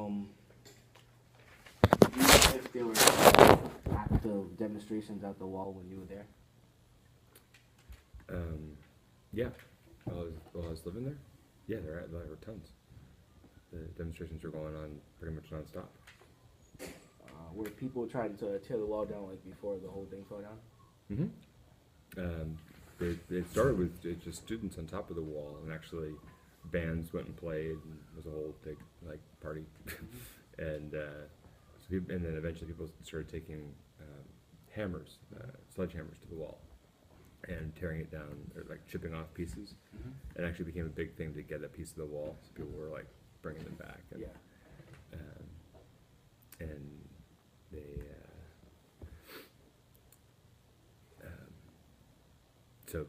Do you know if there were active demonstrations at the wall when you were there? Yeah, while I was living there, yeah, there were tons. The demonstrations were going on pretty much nonstop. Were people trying to tear the wall down like before the whole thing fell down? It started with just students on top of the wall, and actually bands went and played, and it was a whole big like party. and and then eventually people started taking hammers, sledgehammers to the wall, and tearing it down, or like chipping off pieces. It actually became a big thing to get a piece of the wall. So people were like bringing them back, and Yeah. and they. So,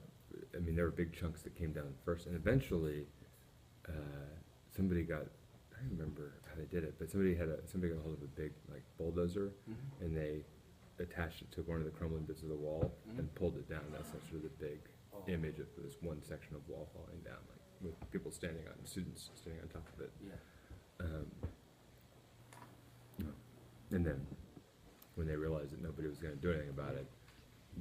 I mean, there were big chunks that came down first, and eventually, somebody got. I don't remember how they did it, but somebody got hold of a big like bulldozer, and they attached it to one of the crumbling bits of the wall and pulled it down. That's sort of the big image of this one section of wall falling down, like with people students standing on top of it. Yeah. And then, when they realized that nobody was going to do anything about it,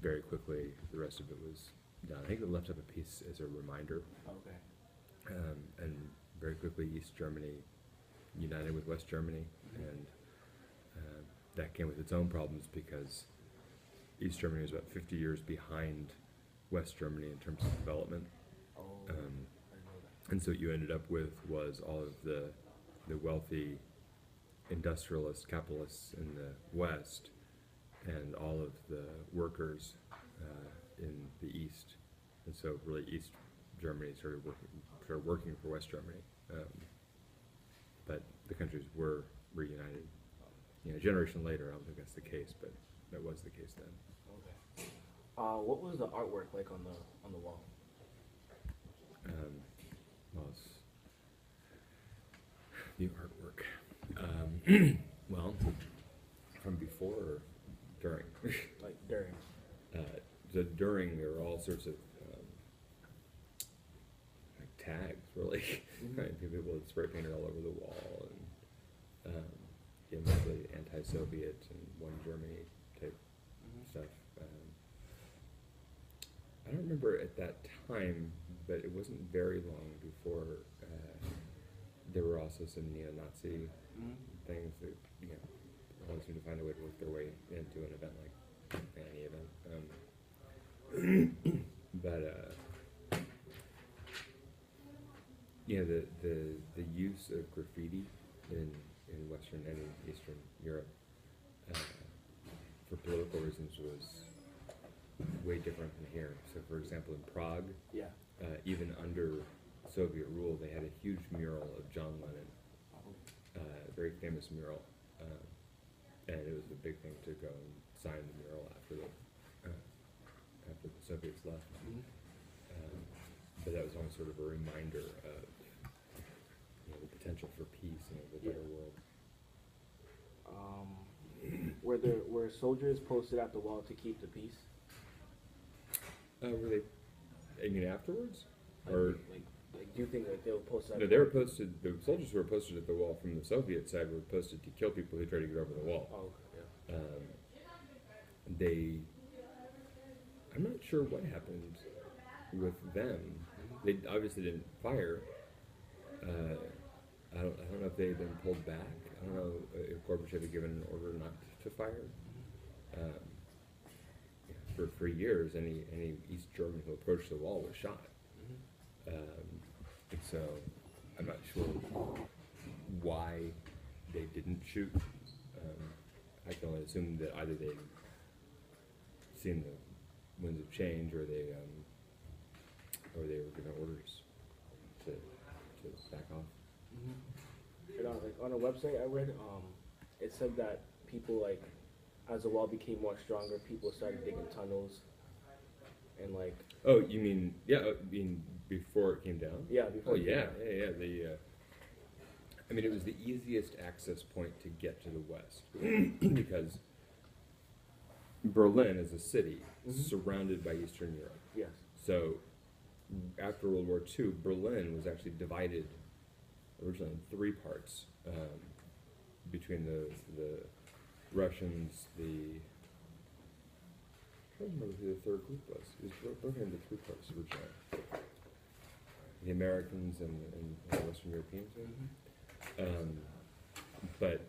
very quickly the rest of it was done. I think they left up a piece as a reminder. Okay. And very quickly East Germany united with West Germany, and that came with its own problems because East Germany was about 50 years behind West Germany in terms of development. Oh, I didn't know that. And so what you ended up with was all of the wealthy industrialists, capitalists in the West, and all of the workers in the East. And so really East Germany started working for West Germany. But the countries were reunited. A generation later, I don't think that's the case, but that was the case then. Okay. What was the artwork like on the wall? Well, it's the artwork. Well, from before or during? Like during? So during, there were all sorts of like tags, really. Right? People had spray painted all over the wall, and mostly anti-Soviet and one Germany type stuff. I don't remember at that time, but it wasn't very long before there were also some neo-Nazi things that always seem to find a way to work their way into an event like any event. But the use of graffiti in Western and in Eastern Europe for political reasons was way different than here. So, for example, in Prague, Yeah. Even under Soviet rule, they had a huge mural of John Lennon, a very famous mural, and it was a big thing to go and sign the mural after the Soviets left. But that was always sort of a reminder of the potential for peace and a better world. Were soldiers posted at the wall to keep the peace? Were they? I mean, afterwards, Do you think they were posted? No, they were posted. The soldiers who were posted at the wall from the Soviet side were posted to kill people who tried to get over the wall. Oh, yeah. I'm not sure what happened with them. They obviously didn't fire. I don't know if they had been pulled back. I don't know if Gorbachev had given an order not to fire. For years, any East German who approached the wall was shot. And so I'm not sure why they didn't shoot. I can only assume that either they'd seen the winds of change, or they were given orders to back off. And on a website I read, it said that people as the wall became more stronger, people started digging tunnels, and Oh, you mean before it came down? Yeah, before. Oh yeah. I mean, it was the easiest access point to get to the West because Berlin is a city surrounded by Eastern Europe. Yes. So after World War II, Berlin was actually divided originally in three parts. between the Russians, I don't remember who the third group was. It was broken into three parts originally. The Americans and the Western Europeans. But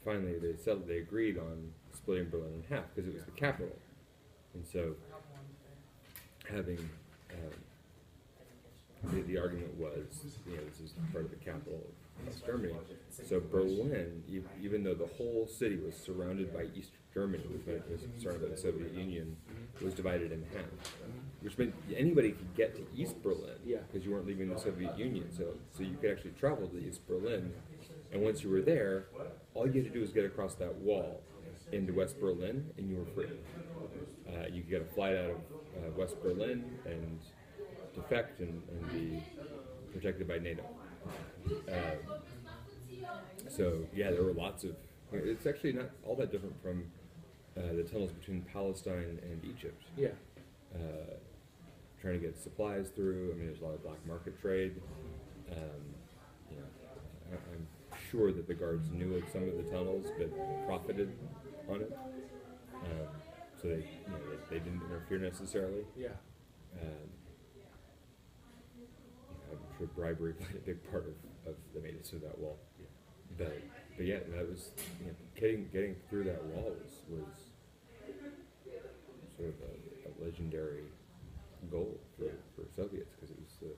finally they agreed on splitting Berlin in half because it was the capital. And so having the argument was, this is part of the capital of East Germany. So Berlin, even though the whole city was surrounded by East Germany, which meant it was surrounded by the Soviet Union, was divided in half. Which meant anybody could get to East Berlin because you weren't leaving the Soviet Union. So you could actually travel to East Berlin, and once you were there, all you had to do was get across that wall into West Berlin, and you were free. You could get a flight out of West Berlin and defect and be protected by NATO. There were lots of. It's actually not all that different from the tunnels between Palestine and Egypt. Yeah. Trying to get supplies through. I mean, there's a lot of black market trade. I'm sure that the guards knew of some of the tunnels, but profited on it. So they didn't interfere necessarily. Yeah. I'm sure bribery played a big part of the maintenance of that wall. But yeah, that was getting through that wall was sort of a legendary goal for Soviets because it was the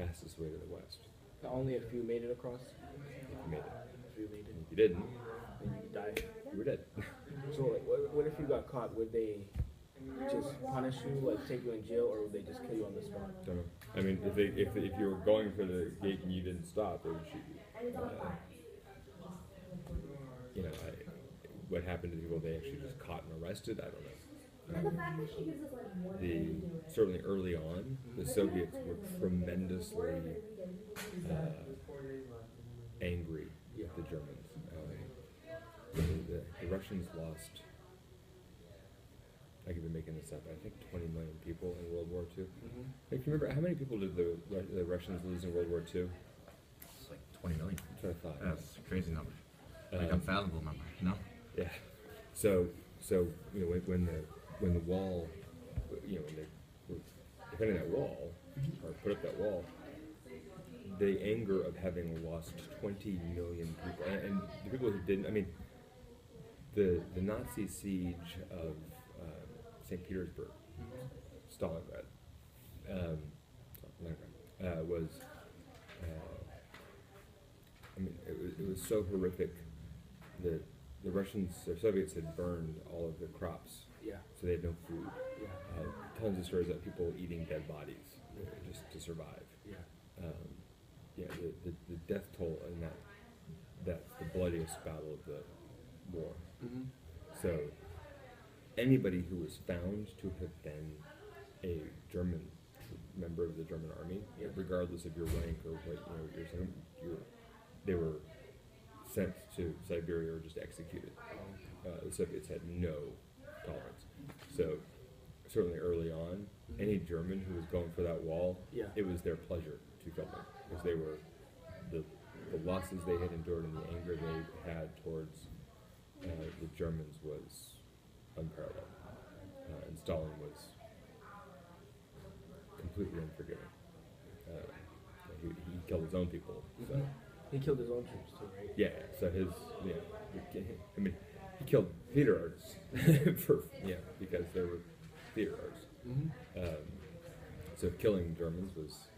fastest way to the West. Only a few made it across. You made it. A few made it. If you didn't, And you died. you were dead. So like, what if you got caught? Would they just punish you, like take you in jail, or would they just kill you on the spot? Don't know. I mean, if you were going for the gate and you didn't stop, they would shoot you. What happened to the people they actually just caught and arrested, I don't know. Certainly early on, the Soviets were tremendously angry with the Germans. The Russians lost, I could be making this up, I think 20 million people in World War II. Like, you remember, how many people did the Russians lose in World War II? It's like 20 million. That's what I thought. That's a crazy number. Like unfathomable number, no? Yeah. So when the wall, when they were defending that wall, or put up that wall, the anger of having lost 20 million people, and the people who didn't, I mean, the Nazi siege of St. Petersburg, Stalingrad, was, it was so horrific that the Soviets had burned all of the crops, so they had no food. Tons of stories of people eating dead bodies just to survive. The death toll in that's the bloodiest battle of the war. So anybody who was found to have been a German member of the German army, regardless of your rank or what they were sent to Siberia or just executed. The Soviets had no tolerance. So certainly early on, any German who was going for that wall, it was their pleasure to kill them because they were the losses they had endured and the anger they had towards the Germans was unparalleled. And Stalin was completely unforgiving. He killed his own people. So. He killed his own troops too, right? Yeah. So he killed theater artists because they were theater artists. So killing Germans was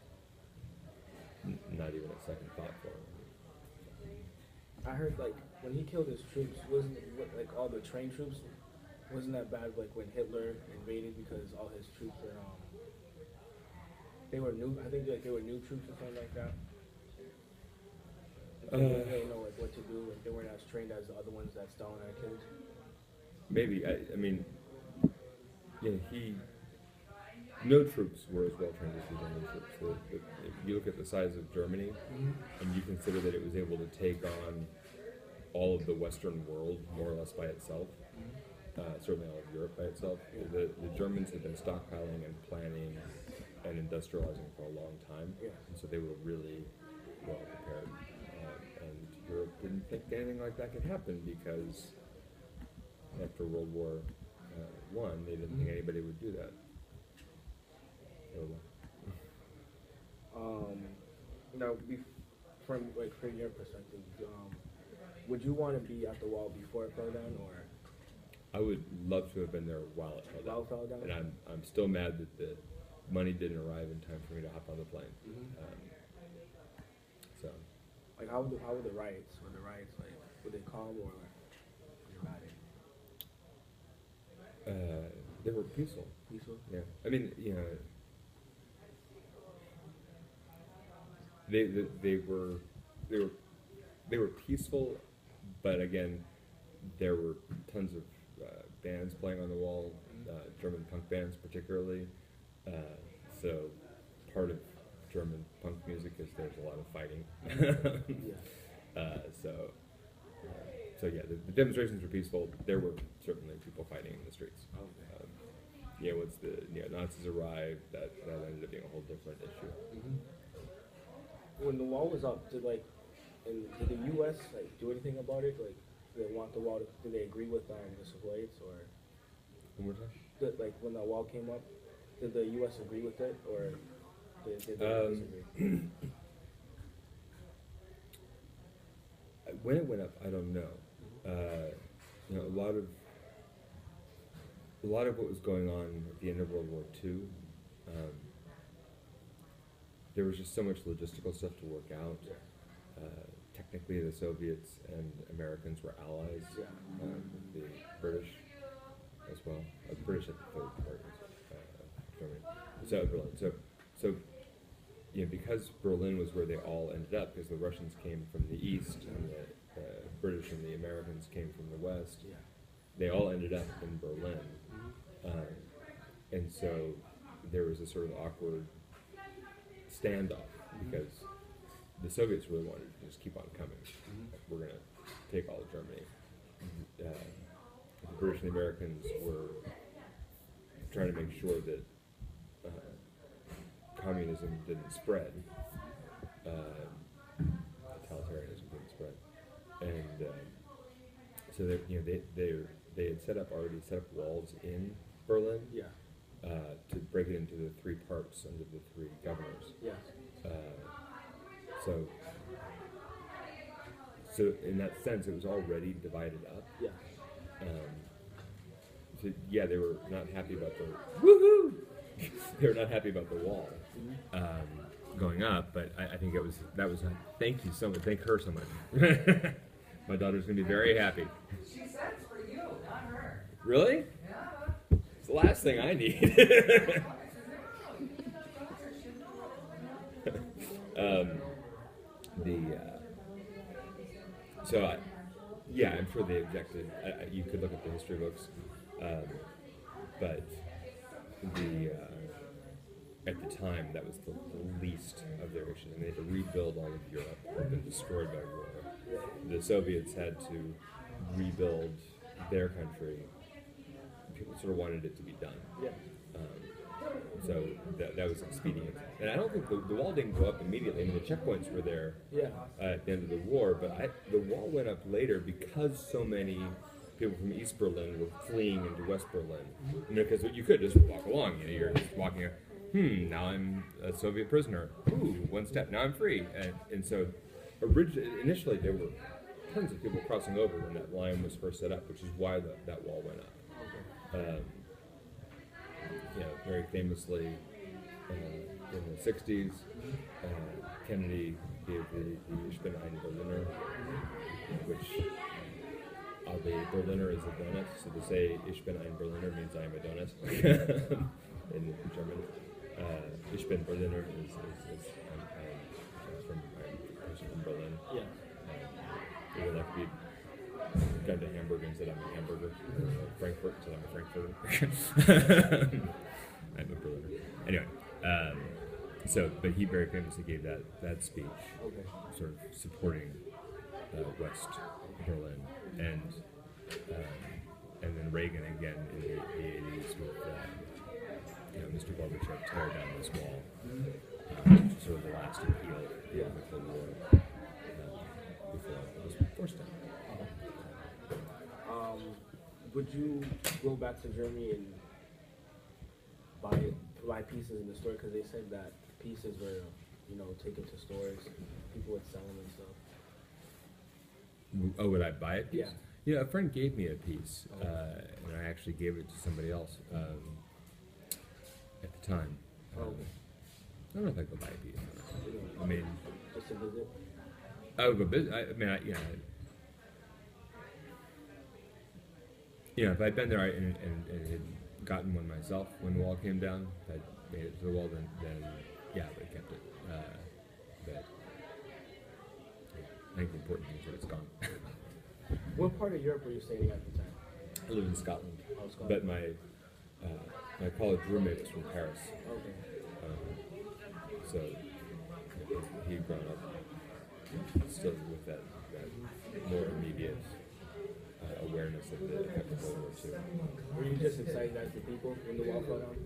not even a second thought for him. I heard like when he killed his troops, wasn't it, like all the trained troops, wasn't that bad? Like when Hitler invaded, because all his troops were they were new. I think like they were new troops or something like that. They didn't really know like what to do. Like they weren't as trained as the other ones that Stalin had killed. Maybe no troops were as well trained as the German troops. If you look at the size of Germany, and you consider that it was able to take on all of the Western world more or less by itself, certainly all of Europe by itself, the Germans had been stockpiling and planning and industrializing for a long time, and so they were really well prepared. And Europe didn't think anything like that could happen because after World War One, they didn't think anybody would do that. So, Now, from your perspective, would you want to be at the wall before it fell down, or I would love to have been there while it fell while down. it fell down? And I'm still mad that the money didn't arrive in time for me to hop on the plane. So Like, how were the riots? Were the riots like, were they calm or dramatic? they were peaceful. Peaceful? Yeah, I mean, you know, they were peaceful, but again, there were tons of bands playing on the wall, German punk bands particularly. So part of German punk music is there's a lot of fighting. Yeah. So yeah, the demonstrations were peaceful. There were certainly people fighting in the streets. Okay. Yeah, once the Nazis arrived, that ended up being a whole different issue. When the wall was up, did the U.S. do anything about it? Like, did they want the wall? Did they agree with the Soviets, or One more time. when the wall came up, did the U.S. agree with it, or did they disagree? When it went up, I don't know. You know, a lot of what was going on at the end of World War II, there was just so much logistical stuff to work out. Technically, the Soviets and Americans were allies. Yeah. The British as well. The British at the third part of Germany. So Berlin. So you know, because Berlin was where they all ended up, because the Russians came from the east and the British and the Americans came from the west. Yeah. They all ended up in Berlin, and so there was a sort of awkward standoff because the Soviets really wanted to just keep on coming. Like, we're going to take all of Germany. The British and the Americans were trying to make sure that communism didn't spread, totalitarianism didn't spread, and so that they had already set up walls in Berlin. Yeah. To break it into the three parts under the three governors. Yeah. So in that sense, it was already divided up. Yeah. So yeah, they were not happy about the woohoo. They were not happy about the wall going up, but I think that was thank you so much. Thank her so much. My daughter's gonna be very happy. She said it's for you, not her. Really? Yeah. It's the last thing I need. I'm sure they objected. You could look at the history books, but at the time that was the least of their issues, and they had to rebuild all of Europe that had been destroyed by war. The Soviets had to rebuild their country. People sort of wanted it to be done. Yeah. So that was expedient. And I don't think the wall didn't go up immediately. I mean, the checkpoints were there Yeah. at the end of the war, but the wall went up later because so many people from East Berlin were fleeing into West Berlin. You know, because you could just walk along. You know, you're just walking. Now I'm a Soviet prisoner. Ooh, one step. Now I'm free. And so initially there were tons of people crossing over when that line was first set up, which is why that wall went up. Very famously in the 60s, Kennedy gave the Ich bin ein Berliner, which oddly Berliner is a donut, so to say Ich bin ein Berliner means I am a donut in German. Ich bin Berliner is I'm a person from Berlin. Yeah. It would like to be gone to Hamburg and said I'm a hamburger. Frankfurt said I'm a frankfurter. I'm a Berliner. Anyway, but he very famously gave that speech, Okay. sort of supporting West Berlin, and then Reagan again in the 80s with Mr. Gorbachev tear down this wall, which is sort of the last appeal before the war, before it was forced down. would you go back to Germany and buy pieces in the store? Because they said that pieces were, taken to stores, people would sell them and stuff. Oh, would I buy a piece? Yeah. Yeah, a friend gave me a piece, and I actually gave it to somebody else at the time. Oh, okay. I don't know if I'd go buy a piece. I mean, Just to visit? I would go visit. If I'd been there and had gotten one myself when the wall came down, if I'd made it to the wall, then yeah, I would have kept it. But yeah, I think the important thing is that it's gone. What part of Europe were you staying at the time? I live in Scotland, Oh, Scotland. but my college roommate was from Paris, Okay. so he'd grown up still with that more immediate awareness of the effect of World War II. Were you just excited as the people when the wall fell down?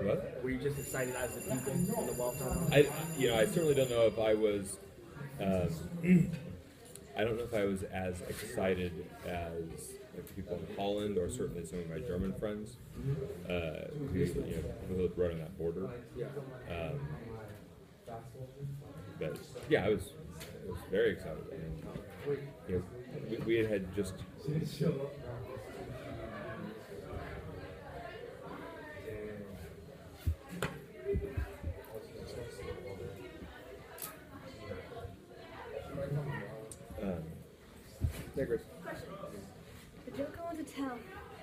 What? Were you just excited as the people when the wall fell down? I certainly don't know if I was. I don't know if I was as excited as like people in Holland or certainly some of my German friends, who lived right on that border. Yeah. But yeah, I was very excited. And, we had just. Niggers. Question. The joke I want to tell